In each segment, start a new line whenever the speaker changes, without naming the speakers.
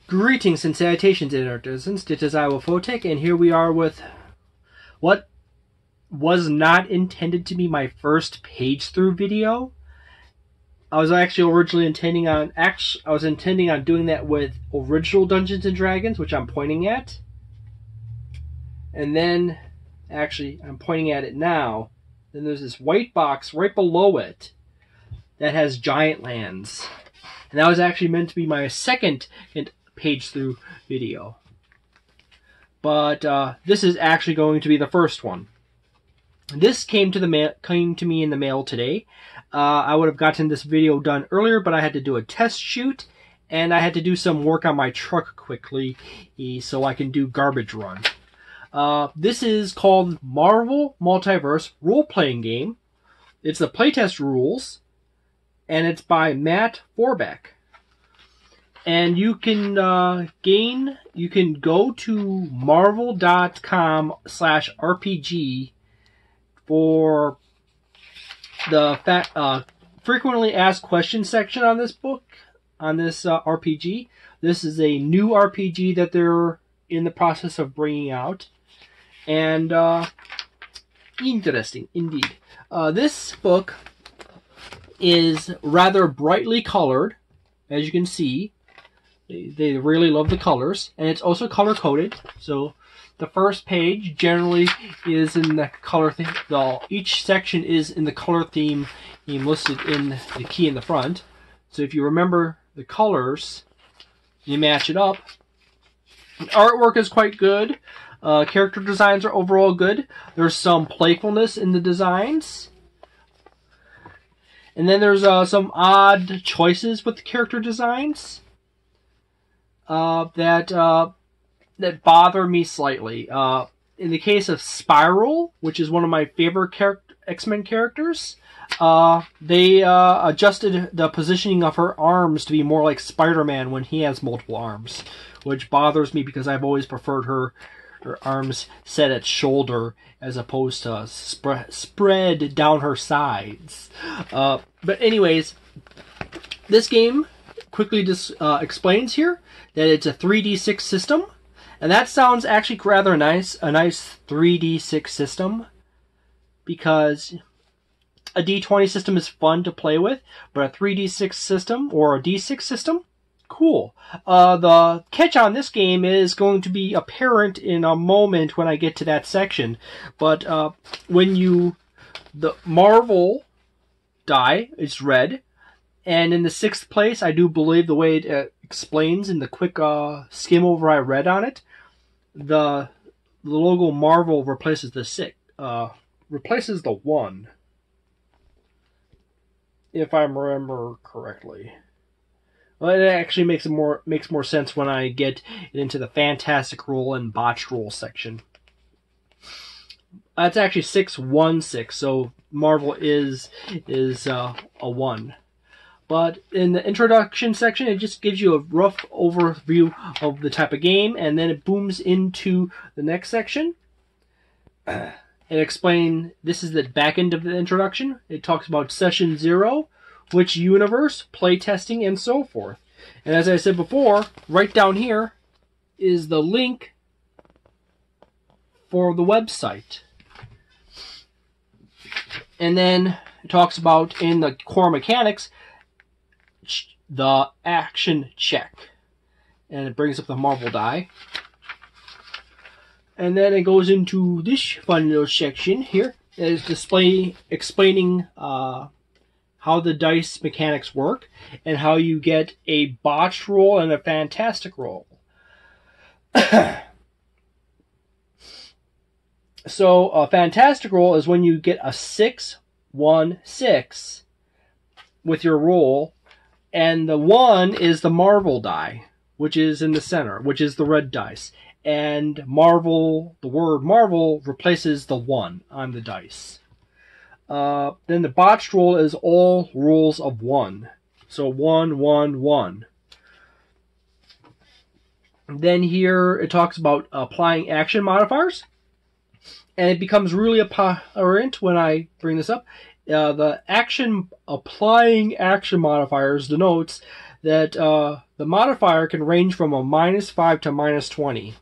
Greetings and salutations, Intercitizens. This is Wolfphototech, and here we are with what was not intended to be my first page-through video. I was actually originally intending on doing that with original Dungeons and Dragons, which I'm pointing at, and then actually I'm pointing at it now. Then there's this white box right below it that has giant lands, and that was actually meant to be my second page through video, but this is actually going to be the first one. This came to me in the mail today. I would have gotten this video done earlier, but I had to do a test shoot and I had to do some work on my truck quickly so I can do garbage run. This is called Marvel Multiverse Role-playing game. It's the playtest rules, and it's by Matt Forbeck. And you can go to marvel.com/RPG for the frequently asked questions section on this book, on this RPG. This is a new RPG that they're in the process of bringing out. And interesting indeed. This book is rather brightly colored, as you can see. They really love the colors, and it's also color-coded. So the first page generally is in the color theme. Each section is in the color theme listed in the key in the front. So if you remember the colors, you match it up. The artwork is quite good. Character designs are overall good. There's some playfulness in the designs. And then there's some odd choices with the character designs that bother me slightly. In the case of Spiral, which is one of my favorite X-Men characters, they adjusted the positioning of her arms to be more like Spider-Man when he has multiple arms, which bothers me because I've always preferred her arms set at shoulder as opposed to spread down her sides. But anyways, this game quickly explains here that it's a 3D6 system, and that sounds actually rather nice, a nice 3D6 system, because a D20 system is fun to play with, but a 3D6 system or a D6 system, cool. The catch on this game is going to be apparent in a moment when I get to that section, but when the Marvel die is red, and in the 6th place, I do believe the way it explains in the quick skim over I read on it, the logo Marvel replaces the replaces the 1, if I remember correctly. Well, it actually makes more sense when I get into the fantastic roll and botched roll section. That's actually 616, so Marvel is a 1. But in the introduction section, it just gives you a rough overview of the type of game, and then it booms into the next section. It explains, this is the back end of the introduction. It talks about Session 0, which universe, playtesting, and so forth. And as I said before, right down here is the link for the website. And then it talks about, in the core mechanics, the action check. And it brings up the Marvel die. And then it goes into this fun little section here. It is explaining how the dice mechanics work and how you get a botched roll and a fantastic roll. So a fantastic roll is when you get a 6-1-6 with your roll, and the 1 is the Marvel die, which is in the center, which is the red dice. And Marvel, the word Marvel replaces the 1 on the dice. Then the botched roll is all rolls of 1. So 1, 1, 1. Then here it talks about applying action modifiers. And it becomes really apparent when I bring this up. The applying action modifiers denotes that the modifier can range from a -5 to -20.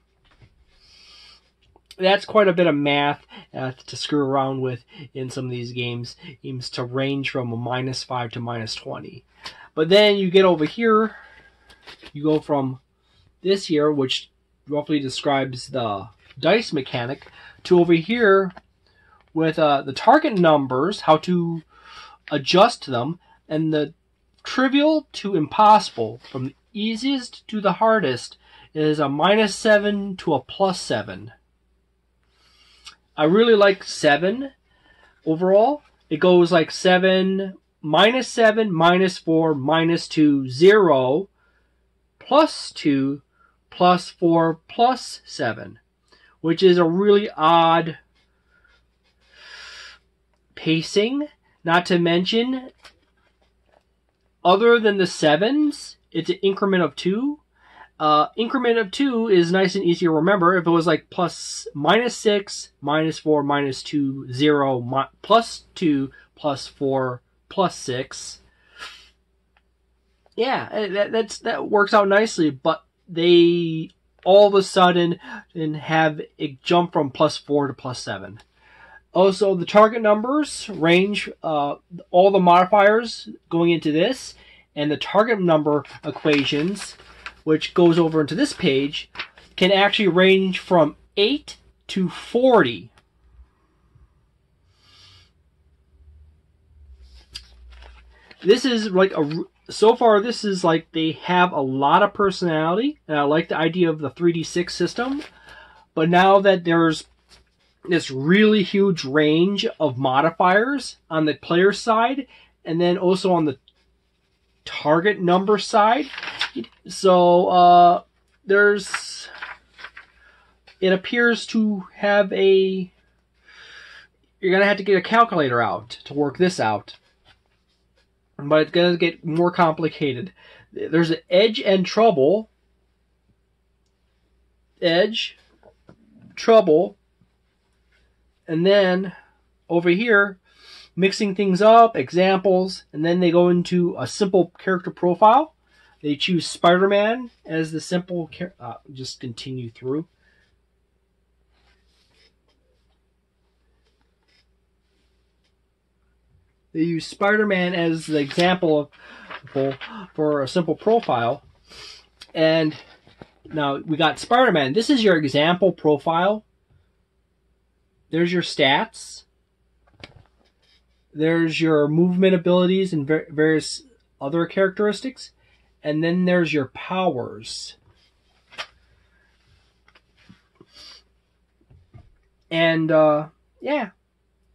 That's quite a bit of math to screw around with in some of these games. Aims to range from a -5 to -20. But then you get over here, you go from this here, which roughly describes the dice mechanic, to over here with the target numbers, how to adjust them, and the trivial to impossible, from the easiest to the hardest, is a -7 to a +7. I really like 7 overall. It goes like 7, -7, -4, -2, 0, +2, +4, +7, which is a really odd pacing. Not to mention, other than the 7s, it's an increment of 2. Increment of 2 is nice and easy to remember. If it was like -6, -4, -2, 0, +2, +4, +6. Yeah, that works out nicely, but they all of a sudden have it jump from +4 to +7. Also, the target numbers range, all the modifiers going into this, and the target number equations, which goes over into this page, can actually range from 8 to 40. This is like so far this is like they have a lot of personality, and I like the idea of the 3d6 system. But now that there's this really huge range of modifiers on the player side, and then also on the target number side, so it appears to have you're gonna have to get a calculator out to work this out, but it's gonna get more complicated. There's an edge and trouble, edge, trouble, and then over here, mixing things up, examples, and then they go into a simple character profile. They choose Spider-Man as the simple just continue through. They use Spider-Man as the example for a simple profile. And now we got Spider-Man. This is your example profile. There's your stats. There's your movement abilities and various other characteristics. And then there's your powers. And, yeah,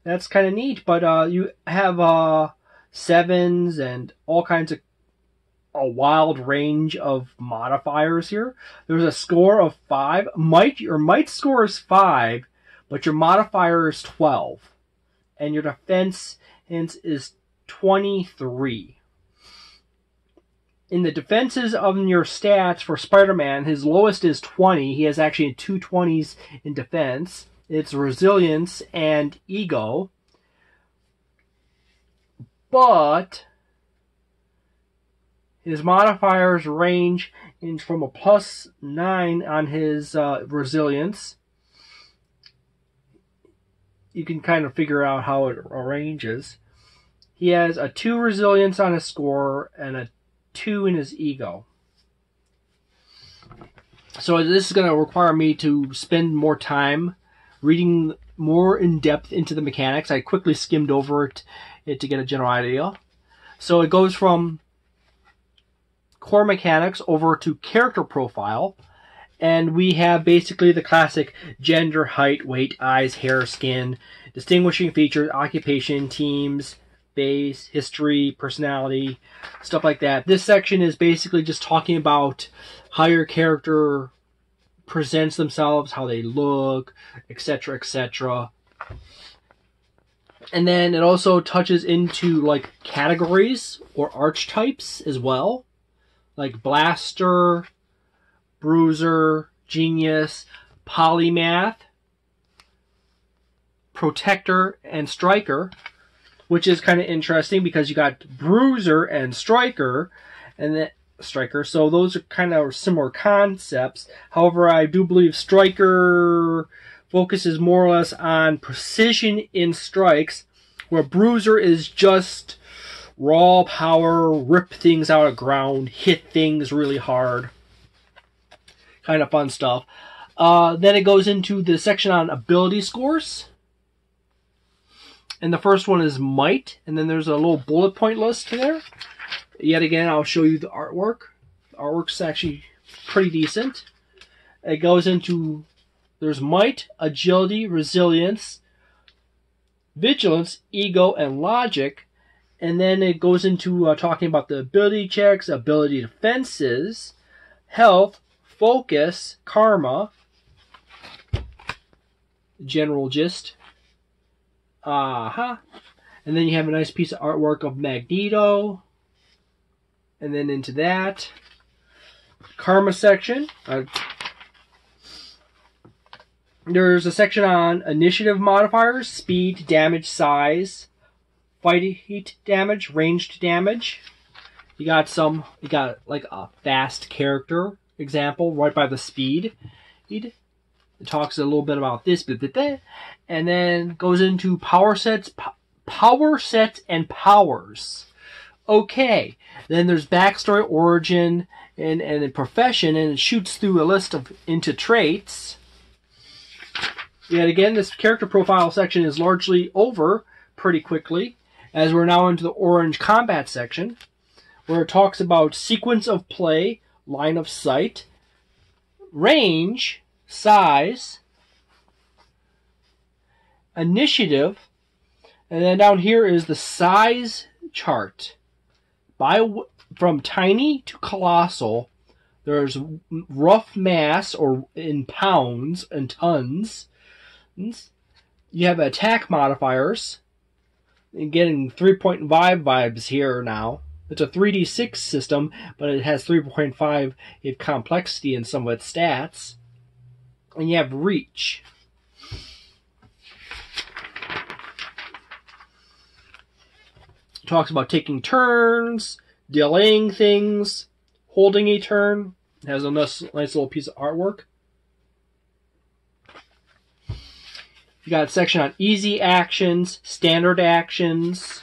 that's kind of neat. But you have 7s and all kinds of a wild range of modifiers here. There's a score of 5. Your might score is 5, but your modifier is 12. And your defense is 23. In the defenses of your stats for Spider-Man, his lowest is 20. He has actually 2 20s in defense. It's resilience and ego. But his modifiers range from a +9 on his resilience. You can kind of figure out how it arranges. He has a 2 resilience on his score and a 2 in his ego. So this is going to require me to spend more time reading more in depth into the mechanics. I quickly skimmed over it to get a general idea. So it goes from core mechanics over to character profile. And we have basically the classic gender, height, weight, eyes, hair, skin, distinguishing features, occupation, teams, base, history, personality, stuff like that. This section is basically just talking about how your character presents themselves, how they look, etc., etc. And then it also touches into like categories or archetypes as well, like Blaster, Bruiser, Genius, Polymath, Protector, and Striker, which is kind of interesting because you got Bruiser and Striker, and then Striker. So those are kind of similar concepts. However, I do believe Striker focuses more or less on precision in strikes, where Bruiser is just raw power, rip things out of ground, hit things really hard. Kind of fun stuff. Then it goes into the section on ability scores. And the first one is Might, and then there's a little bullet point list there. Yet again, I'll show you the artwork. The artwork's actually pretty decent. It goes into, there's Might, Agility, Resilience, Vigilance, Ego, and Logic. And then it goes into talking about the ability checks, ability defenses, health, focus, karma, general gist. And then you have a nice piece of artwork of Magneto. And then into that karma section, there's a section on initiative modifiers, speed, damage, size, fight heat damage, ranged damage. You got like a fast character example right by the speed. It talks a little bit about this, and then goes into power sets and powers. Okay, then there's backstory, origin, and profession, and it shoots through a list into traits. Yet again, this character profile section is largely over pretty quickly, as we're now into the orange combat section, where it talks about sequence of play, line of sight, range, size, initiative, and then down here is the size chart. From tiny to colossal, there's rough mass, or in pounds and tons. You have attack modifiers. And getting 3.5 vibes here now. It's a 3d6 system, but it has 3.5 in complexity in some of its stats. And you have reach. It talks about taking turns, delaying things, holding a turn. It has a nice little piece of artwork. You got a section on easy actions, standard actions,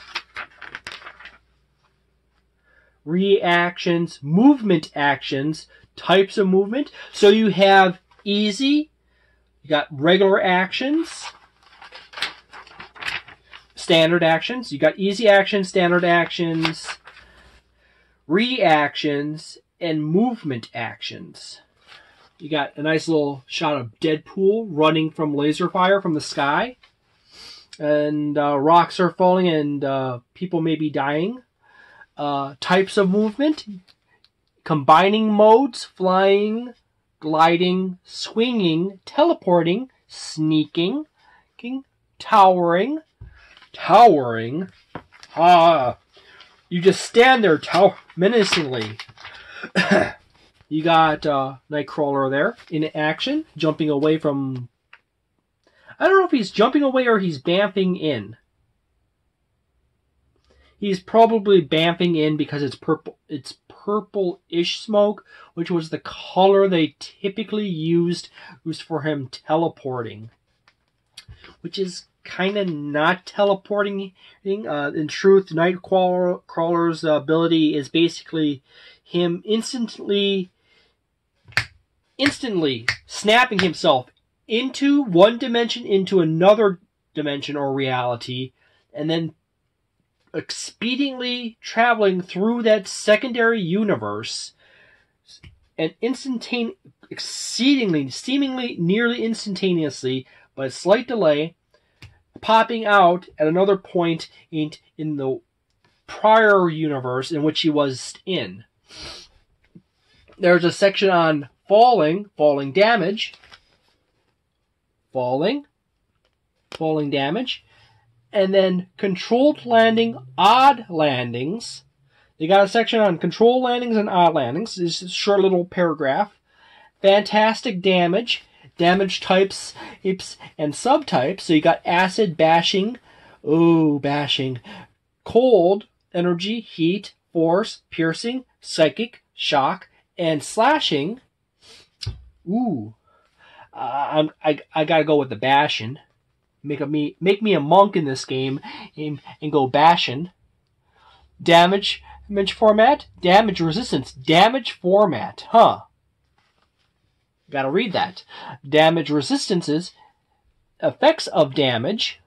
reactions, movement actions, types of movement. So you have easy, you got regular actions, standard actions. You got easy actions, standard actions, reactions, and movement actions. You got a nice little shot of Deadpool running from laser fire from the sky. And rocks are falling and people may be dying. Types of movement. Combining modes. Flying, gliding, swinging, teleporting, sneaking, towering. Towering. You just stand there menacingly. You got Nightcrawler there in action, jumping away from... I don't know if he's jumping away or he's bamfing in. He's probably bamfing in because it's purple. It's purple-ish smoke, which was the color they typically used for him teleporting. Which is kind of not teleporting. In truth, Nightcrawler's ability is basically him instantly snapping himself into one dimension, into another dimension or reality, and then expediently traveling through that secondary universe, and seemingly nearly instantaneously, but a slight delay, popping out at another point in the prior universe in which he was in. There's a section on falling damage, falling damage, and then controlled landing, odd landings. They got a section on controlled landings and odd landings. This is a short little paragraph. Fantastic damage, damage types and subtypes. So you got acid, bashing, cold, energy, heat, force, piercing, psychic, shock, and slashing. Ooh, I gotta go with the bashing. Make me a monk in this game and go bashing. Damage format, damage resistance, damage format. Huh. Gotta read that. Damage resistances, effects of damage.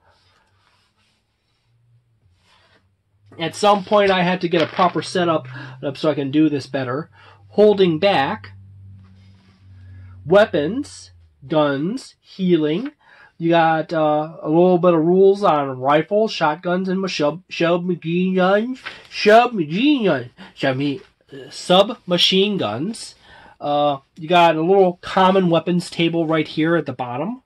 At some point I had to get a proper setup so I can do this better. Holding back. Weapons, guns, healing. You got a little bit of rules on rifles, shotguns, and submachine guns. Submachine guns. You got a little common weapons table right here at the bottom.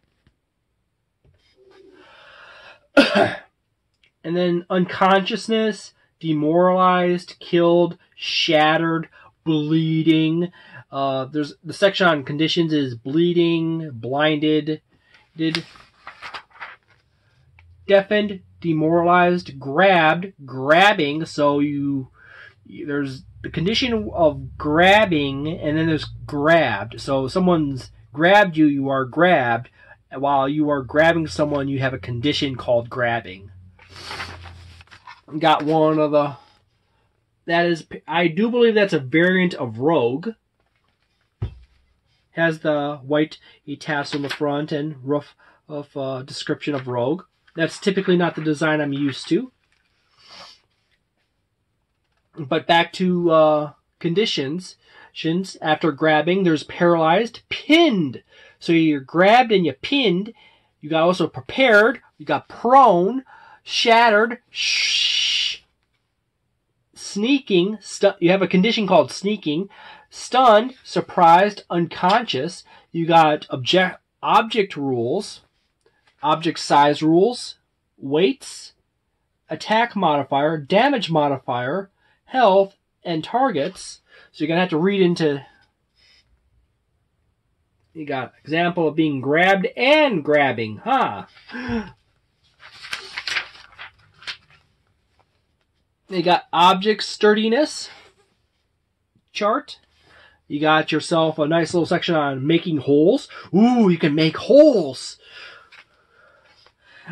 And then unconsciousness, demoralized, killed, shattered, bleeding. There's the section on conditions is bleeding, blinded, deafened, demoralized, grabbed, grabbing. So there's the condition of grabbing, and then there's grabbed. So someone's grabbed you, you are grabbed. While you are grabbing someone, you have a condition called grabbing. Got one of the... That is... I do believe that's a variant of Rogue. Has the white tassel in the front and rough of description of Rogue. That's typically not the design I'm used to. But back to conditions. After grabbing, there's paralyzed, pinned. So you're grabbed and you pinned. You got also prepared. You got prone, shattered, sneaking. You have a condition called sneaking. Stunned, surprised, unconscious. You got object rules, object size rules, weights, attack modifier, damage modifier, health, and targets. So you're going to have to read into... You got example of being grabbed and grabbing, huh? You got object sturdiness chart. You got yourself a nice little section on making holes. Ooh, you can make holes.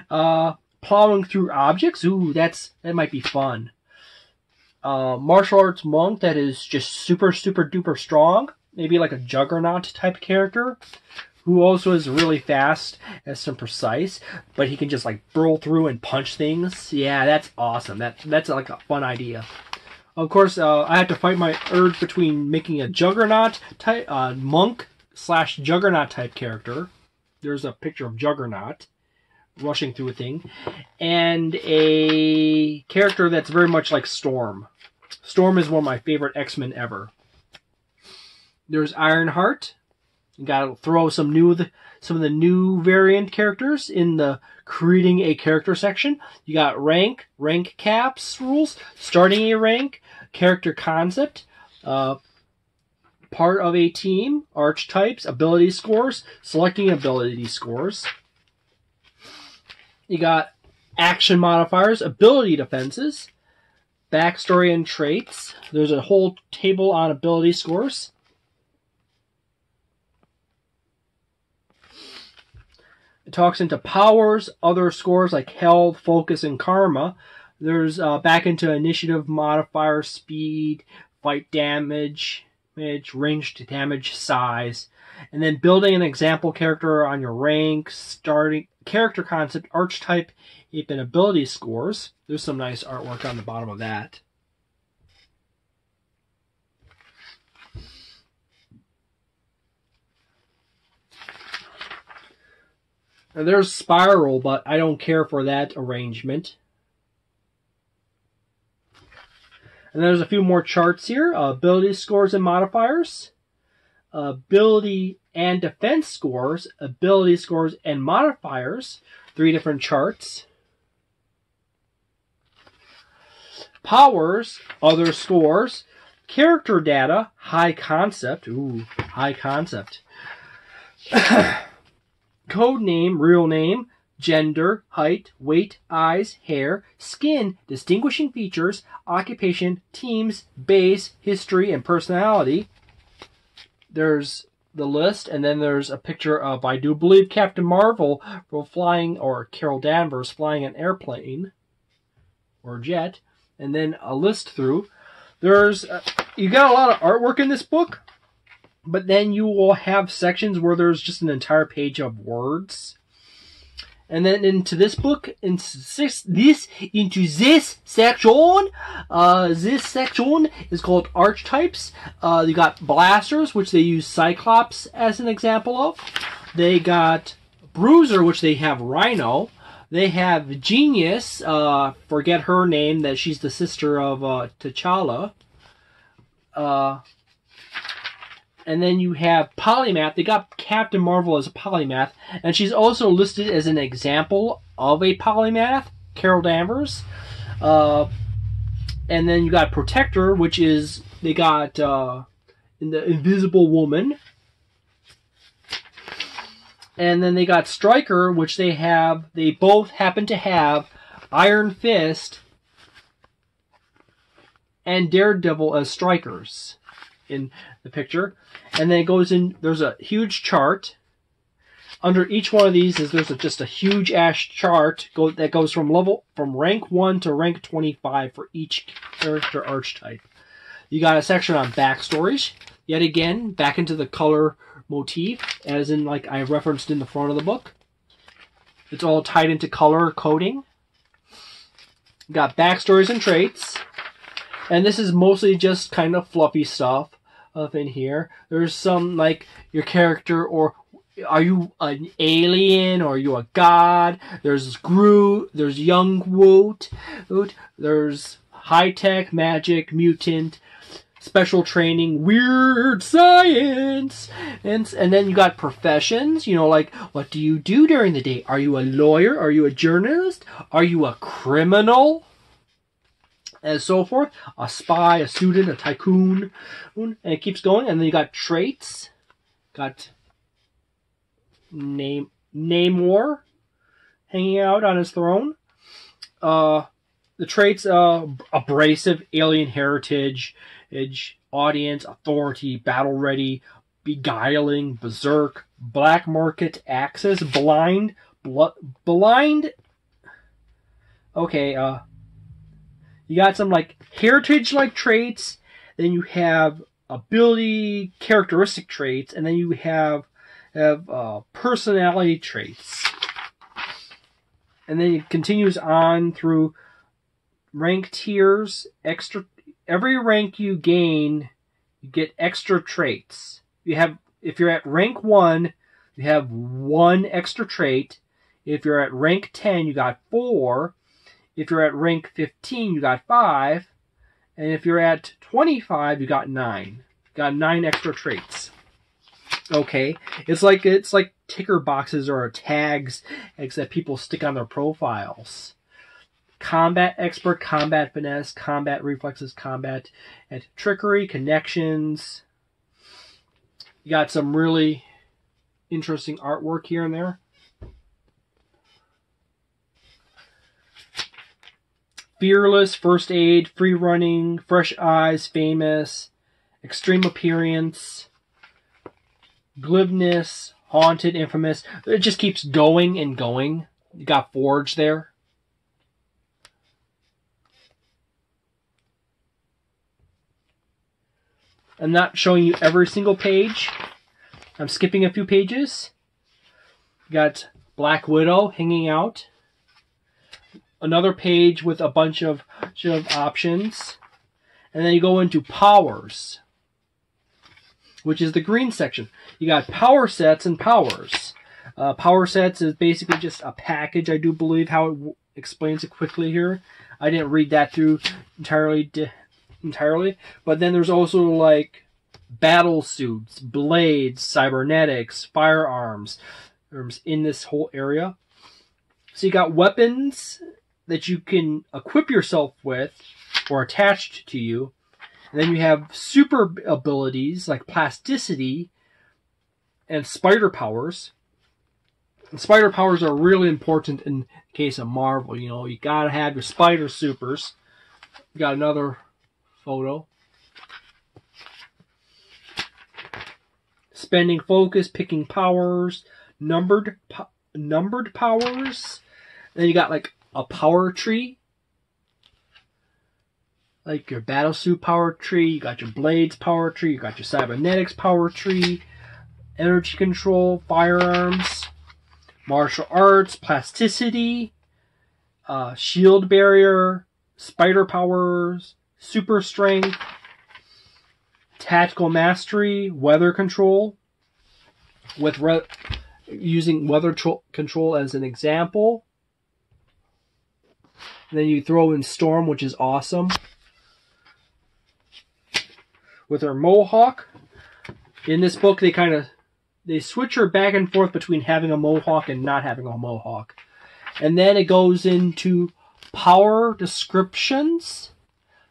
Plowing through objects. Ooh, that might be fun. Martial arts monk that is just super duper strong. Maybe like a Juggernaut type character who also is really fast and some precise, but he can just like burrow through and punch things. Yeah, that's awesome. That's like a fun idea. Of course, I have to fight my urge between making a Juggernaut type monk / Juggernaut type character. There's a picture of Juggernaut rushing through a thing, and a character that's very much like Storm. Storm is one of my favorite X-Men ever. There's Ironheart. You gotta throw some of the new variant characters in the creating a character section. You got rank caps rules, starting a rank, character concept, part of a team, archetypes, ability scores, selecting ability scores. You got action modifiers, ability defenses, backstory and traits. There's a whole table on ability scores. It talks into powers, other scores like health, focus, and karma. There's back into initiative, modifier, speed, fight damage, ranged damage, size. And then building an example character on your rank, starting character concept, archetype, and ability scores. There's some nice artwork on the bottom of that. Now there's Spiral, but I don't care for that arrangement. And there's a few more charts here. Ability scores and modifiers. Ability and defense scores. Ability scores and modifiers. 3 different charts. Powers, other scores. Character data, high concept. Ooh, high concept. Code name, real name, gender, height, weight, eyes, hair, skin, distinguishing features, occupation, teams, base, history, and personality. There's the list, and then there's a picture of, I do believe, Captain Marvel flying, or Carol Danvers flying an airplane or jet, and then a list through. There's you got a lot of artwork in this book, but then you will have sections where there's just an entire page of words. And then into this book, into this section, this section is called Archetypes. You got blasters, which they use Cyclops as an example of. They got Bruiser, which they have Rhino. They have Genius, forget her name, that she's the sister of T'Challa. And then you have Polymath. They got Captain Marvel as a polymath. And she's also listed as an example of a polymath, Carol Danvers. And then you got Protector, which is, they got in the Invisible Woman. And then they got Stryker, which they both happen to have Iron Fist and Daredevil as strikers in the picture. And then it goes in, there's a huge chart. Under each one of these there's just a huge ass chart that goes from rank 1 to rank 25 for each character archetype. You got a section on backstories. Yet again, back into the color motif, as in like I referenced in the front of the book. It's all tied into color coding. You got backstories and traits. And this is mostly just kind of fluffy stuff in here. There's some like your character, or are you an alien, or are you a god? There's Groot, there's young Walt, there's high-tech, magic, mutant, special training, weird science, and then you got professions, you know, like what do you do during the day? Are you a lawyer? Are you a journalist? Are you a criminal? And so forth. A spy, a student, a tycoon, and it keeps going. And then you got traits. Got Namor hanging out on his throne. The traits: abrasive, alien heritage, audience, authority, battle ready, beguiling, berserk, black market, access, blind, blind. Okay, you got some like heritage-like traits, then you have ability characteristic traits, and then you have personality traits. And then it continues on through rank tiers. Every rank you gain, you get extra traits. If you're at rank 1, you have 1 extra trait. If you're at rank 10, you got 4. If you're at rank 15, you got 5. And if you're at 25, you got 9. You got 9 extra traits. Okay, it's like ticker boxes or tags that people stick on their profiles. Combat expert, combat finesse, combat reflexes, combat and trickery, connections. You got some really interesting artwork here and there. Fearless, first aid, free running, fresh eyes, famous, extreme appearance, glibness, haunted, infamous. It just keeps going and going. You got Forge there. I'm not showing you every single page. I'm skipping a few pages. You got Black Widow hanging out. Another page with a bunch of options. And then you go into powers, which is the green section. You got power sets and powers. Power sets is basically just a package, I do believe, how it explains it quickly here. I didn't read that through entirely, but then there's also like battle suits, blades, cybernetics, firearms in this whole area. So you got weapons that you can equip yourself with or attached to you. And then you have super abilities like plasticity and spider powers. Spider powers are really important in the case of Marvel. You know, you gotta have your spider supers. Got another photo. Spending focus, picking powers, numbered powers. Then you got like a power tree. Like your battlesuit power tree, you got your blades power tree, you got your cybernetics power tree, energy control, firearms, martial arts, plasticity, shield barrier, spider powers, super strength, tactical mastery, weather control, with using weather control as an example. And then you throw in storm, which is awesome. With her mohawk, in this book they switch her back and forth between having a mohawk and not having a mohawk. And then it goes into power descriptions,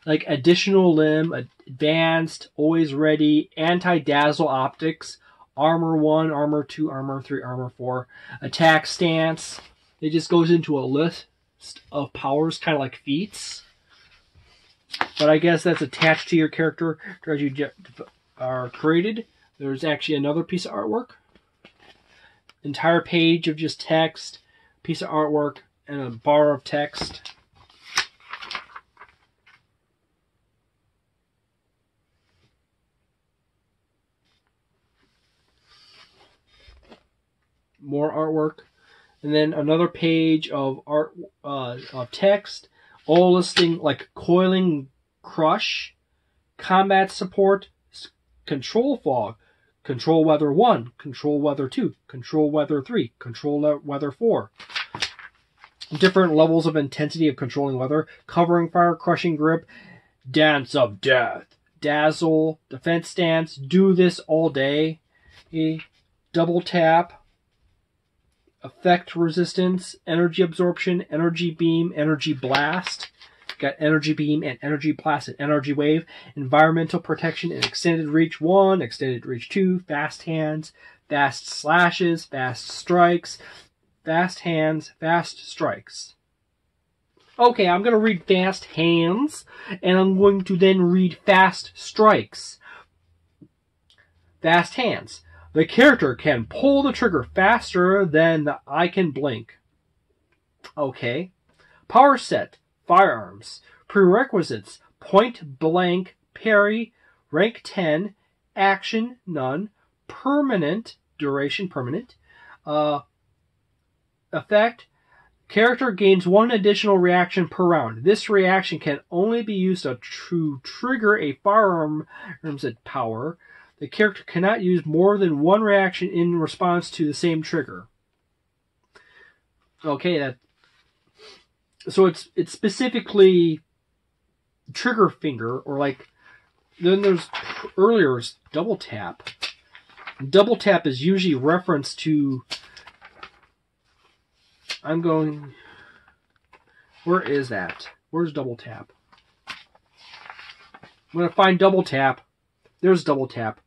like additional limb, advanced, always ready, anti-dazzle optics, armor 1, armor 2, armor 3, armor 4, attack stance. It just goes into a list of powers, kind of like feats. But I guess that's attached to your character as you are created. There's actually another piece of artwork. Entire page of just text, piece of artwork, and a bar of text. More artwork. And then another page of of text. All listing like coiling crush, combat support, control fog, control weather 1, control weather 2, control weather 3, control weather 4. Different levels of intensity of controlling weather, covering fire, crushing grip, dance of death, dazzle, defense stance, do this all day, double tap, effect resistance, energy absorption, energy beam, energy blast. Got energy beam and energy blast and energy wave, environmental protection and extended reach 1, extended reach 2, fast hands, fast slashes, fast strikes, fast hands, fast strikes. Okay, I'm going to read fast hands, and I'm going to then read fast strikes. Fast hands. The character can pull the trigger faster than the eye can blink. Okay. Power set. Firearms. Prerequisites. Point blank. Parry. Rank 10. Action. None. Permanent. Duration. Permanent. Effect. Character gains 1 additional reaction per round. This reaction can only be used to trigger a firearm's power. The character cannot use more than 1 reaction in response to the same trigger. Okay, so it's specifically trigger finger, or like, then there's earlier is double tap. Double tap is usually reference to, where is that? Where's double tap? I'm going to find double tap. There's double tap.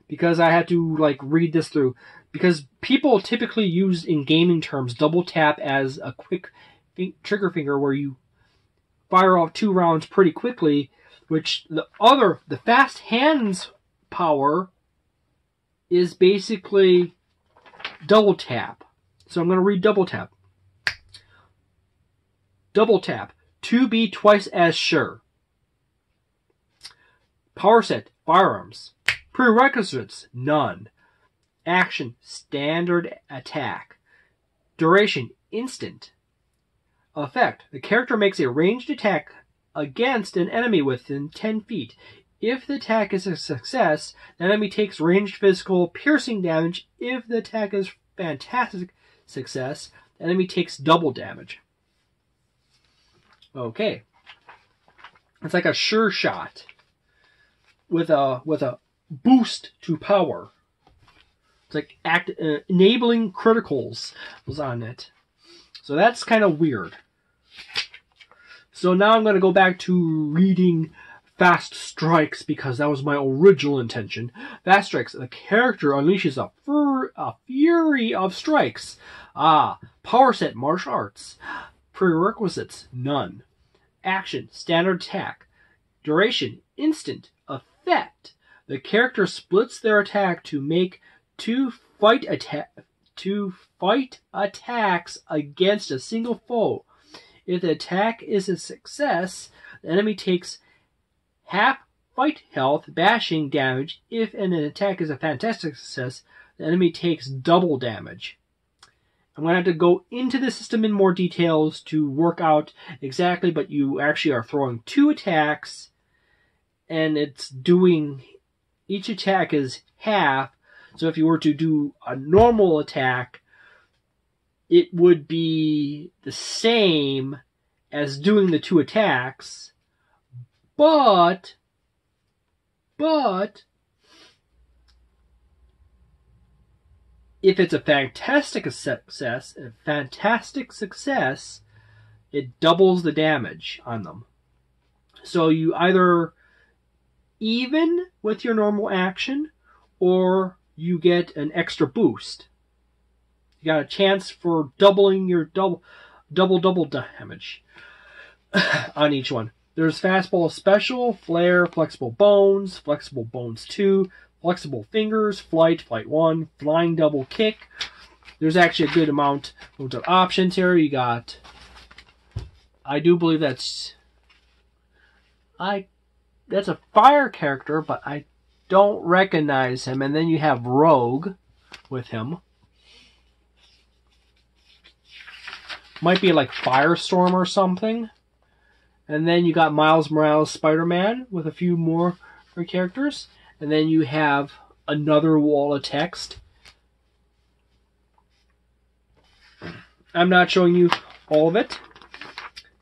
Because I had to like read this through. Because people typically use in gaming terms double tap as a quick trigger finger where you fire off 2 rounds pretty quickly, which the fast hands power is basically double tap. So I'm going to read double tap. Double tap. To be twice as sure. Power set. Firearms. Prerequisites. None. Action. Standard attack. Duration. Instant. Effect. The character makes a ranged attack against an enemy within 10 feet. If the attack is a success, the enemy takes ranged physical piercing damage. If the attack is fantastic success, the enemy takes double damage. Okay. It's like a sure shot with a boost to power. It's like enabling criticals was on it. So that's kind of weird. So now I'm going to go back to reading Fast Strikes because that was my original intention. Fast Strikes. The character unleashes a fury of strikes. Power set, martial arts. Prerequisites, none. Action, standard attack. Duration, instant. Effect. The character splits their attack to make two fight attacks against a single foe. If the attack is a success, the enemy takes half fight health bashing damage. If an attack is a fantastic success, the enemy takes double damage. I'm going to have to go into the system in more details to work out exactly, but you actually are throwing 2 attacks, and it's doing, each attack is half. So if you were to do a normal attack, it would be the same as doing the 2 attacks, but if it's a fantastic success, it doubles the damage on them. So you either even with your normal action, or you get an extra boost. You got a chance for doubling your double damage on each one. There's fastball special, flare, flexible bones 2, flexible fingers, flight 1, flying double kick. There's actually a good amount of options here. You got, I do believe that's a fire character, but I don't recognize him. And then you have Rogue with him. Might be like Firestorm or something. And then you got Miles Morales Spider-Man with a few more characters. And then you have another wall of text. I'm not showing you all of it.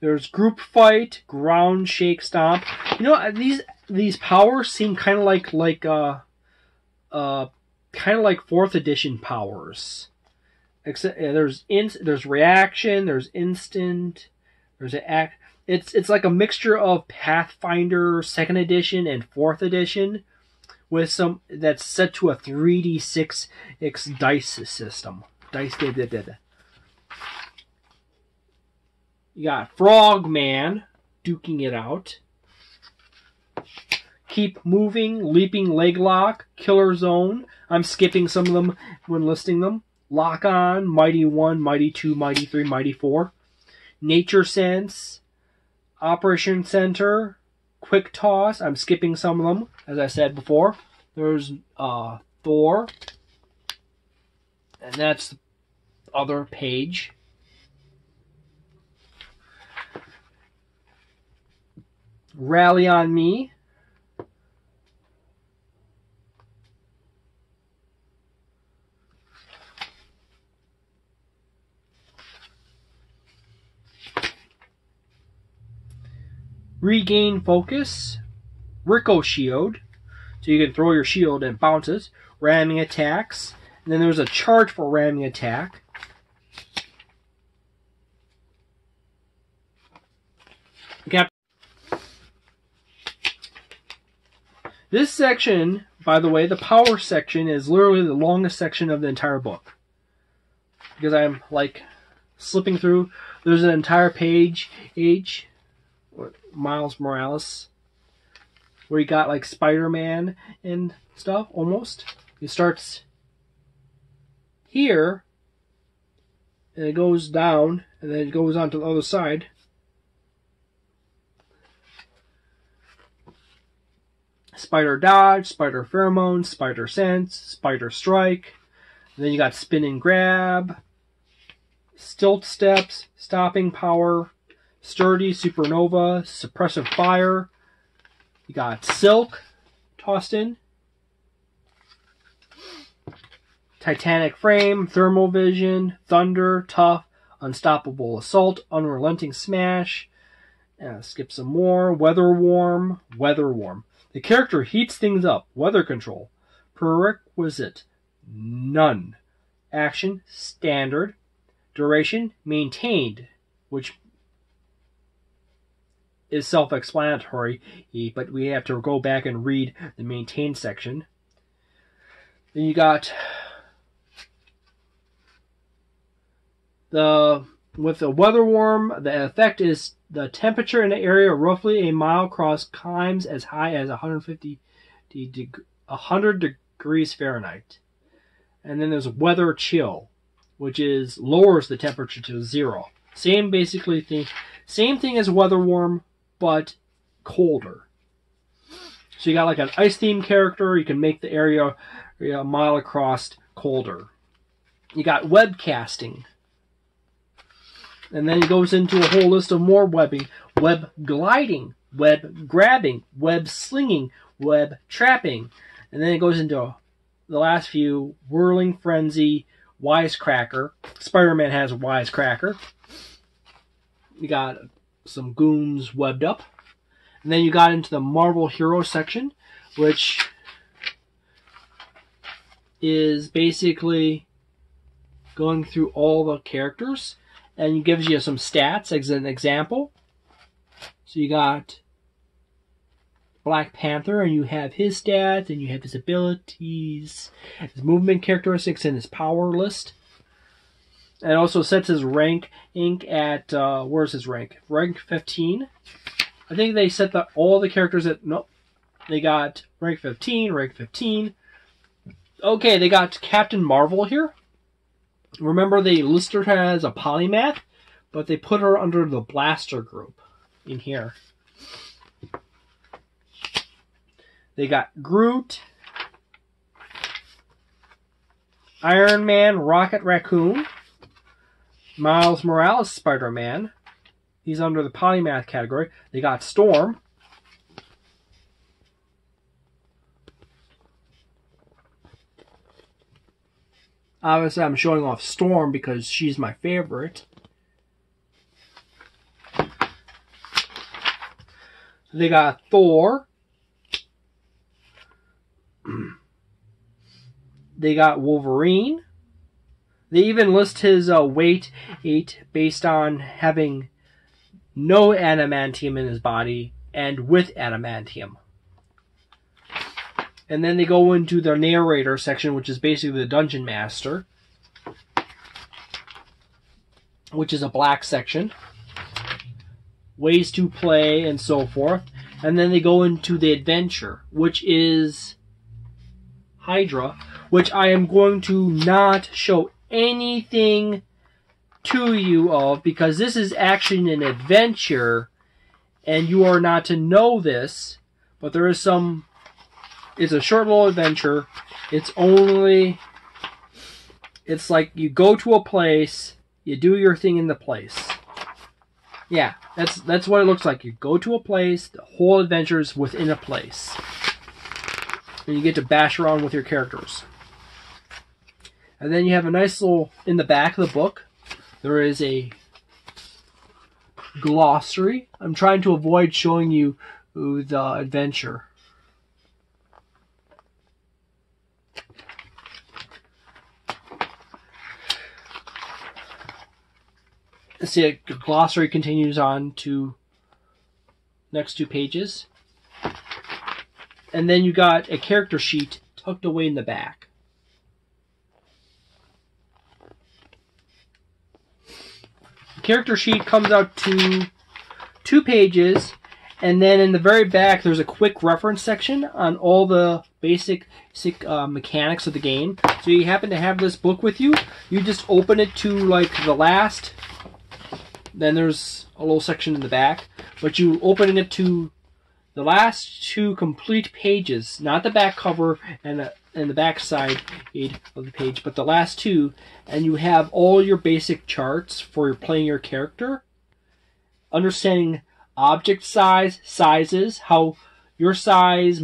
There's Group Fight, Ground Shake Stomp. You know, these powers seem kind of like 4th edition powers. Except there's reaction, there's instant, there's an act. It's like a mixture of Pathfinder 2nd edition and 4th edition, with some that's set to a 3d6 dice system. You got Frogman duking it out. Keep Moving, Leaping Leg Lock, Killer Zone. I'm skipping some of them when listing them. Lock On, Mighty 1, Mighty 2, Mighty 3, Mighty 4. Nature Sense, Operation Center, Quick Toss. I'm skipping some of them, as I said before. There's Thor. And that's the other page. Rally on Me. Regain Focus. Rico Shield. So you can throw your shield and it bounces. Ramming Attacks. And then there's a charge for Ramming Attack. This section, by the way, the power section, is literally the longest section of the entire book. Because I'm, like, slipping through. There's an entire page, Miles Morales, where you got, like, Spider-Man and stuff, almost. It starts here, and it goes down, and then it goes on to the other side. Spider Dodge, Spider Pheromone, Spider Sense, Spider Strike. And then you got Spin and Grab, Stilt Steps, Stopping Power, Sturdy, Supernova, Suppressive Fire. You got Silk tossed in. Titanic Frame, Thermal Vision, Thunder, Tough, Unstoppable Assault, Unrelenting Smash. Skip some more. Weather Warm. The character heats things up. Weather Control. Prerequisite, none. Action, standard. Duration, maintained, which is self-explanatory, but we have to go back and read the maintained section. Then you got With the weather worm, the effect is the temperature in the area roughly a mile across climbs as high as 100 degrees Fahrenheit. And then there's weather chill, which is lowers the temperature to 0. Same thing as weather worm, but colder. So you got like an ice themed character. You can make the area a mile across colder. You got web casting. And then it goes into a whole list of more webbing. Web gliding, web grabbing, web slinging, web trapping. And then it goes into the last few, whirling frenzy, wisecracker. Spider-Man has a wisecracker. You got some goons webbed up. And then you got into the Marvel Hero section, which is basically going through all the characters. And it gives you some stats as an example. So you got Black Panther, and you have his stats, and you have his abilities, his movement characteristics, and his power list. And it also sets his rank at, where's his rank? Rank 15. I think they set all the characters at, nope. They got rank 15, rank 15. Okay, they got Captain Marvel here. Remember, they listed her as a polymath, but they put her under the blaster group in here. They got Groot, Iron Man, Rocket Raccoon, Miles Morales, Spider-Man. He's under the polymath category. They got Storm. Obviously, I'm showing off Storm because she's my favorite. They got Thor. They got Wolverine. They even list his weight 8 based on having no adamantium in his body and with adamantium. And then they go into their narrator section, which is basically the dungeon master, which is a black section. Ways to play and so forth. And then they go into the adventure, which is Hydra, which I am going to not show anything to you of because this is actually an adventure and you are not to know this, but there is some. It's a short little adventure. It's like you go to a place, you do your thing in the place. Yeah, that's what it looks like. You go to a place, the whole adventure is within a place. And you get to bash around with your characters. And then you have a nice little, in the back of the book, there is a glossary. I'm trying to avoid showing you the adventure. See, a glossary continues on to next 2 pages. And then you got a character sheet tucked away in the back. The character sheet comes out to 2 pages, and then in the very back there's a quick reference section on all the basic mechanics of the game. So you happen to have this book with you, you just open it to like the last. Then there's a little section in the back, but you open it to the last 2 complete pages, not the back cover and the back side of the page, but the last 2, and you have all your basic charts for playing your character, understanding object sizes, how your size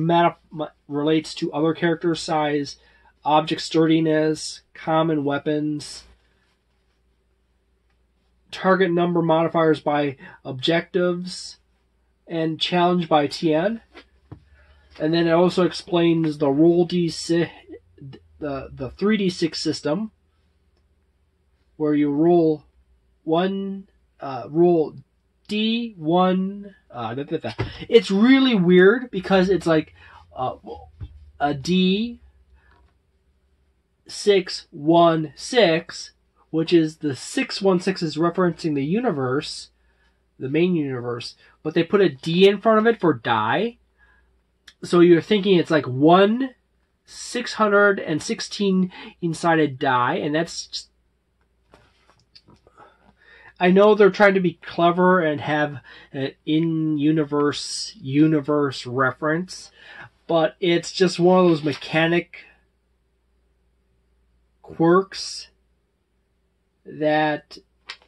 relates to other characters' size, object sturdiness, common weapons, target number modifiers by objectives, and challenge by TN. And then it also explains the roll D6, the 3D6 system, where you roll D1. It's really weird because it's like a D 6 1 6 which is the 616 is referencing the universe, the main universe, but they put a D in front of it for die. So you're thinking it's like 616 sided die, and that's just, I know they're trying to be clever and have an in-universe reference, but it's just one of those mechanic quirks that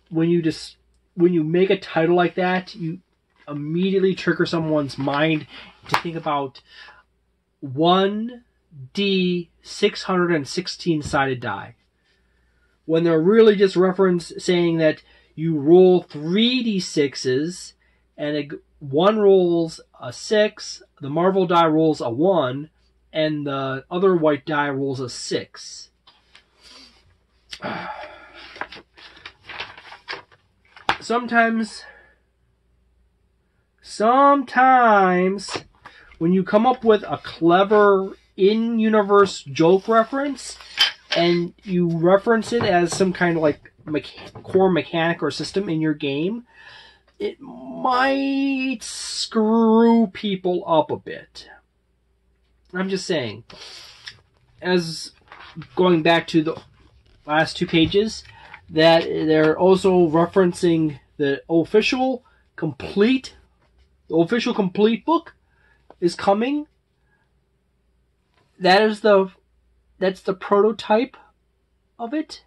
when you make a title like that, you immediately trigger someone's mind to think about 1D 616 sided die, when they're really just saying that you roll 3d6s, and one rolls a 6, the Marvel die rolls a 1, and the other white die rolls a 6. Sometimes when you come up with a clever in-universe joke reference and you reference it as some kind of like core mechanic or system in your game, it might screw people up a bit. I'm just saying. As going back to the last 2 pages, that they're also referencing the official complete book is coming. That's the prototype of it,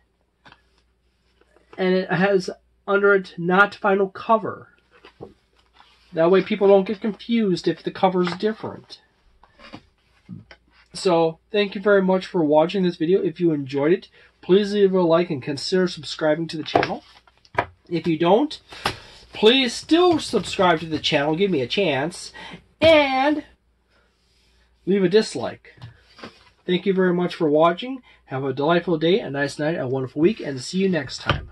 and it has under it not final cover. That way people don't get confused if the cover's different. So thank you very much for watching this video. If you enjoyed it, please leave a like and consider subscribing to the channel. If you don't, please still subscribe to the channel, give me a chance, and leave a dislike. Thank you very much for watching. Have a delightful day, a nice night, a wonderful week, and see you next time.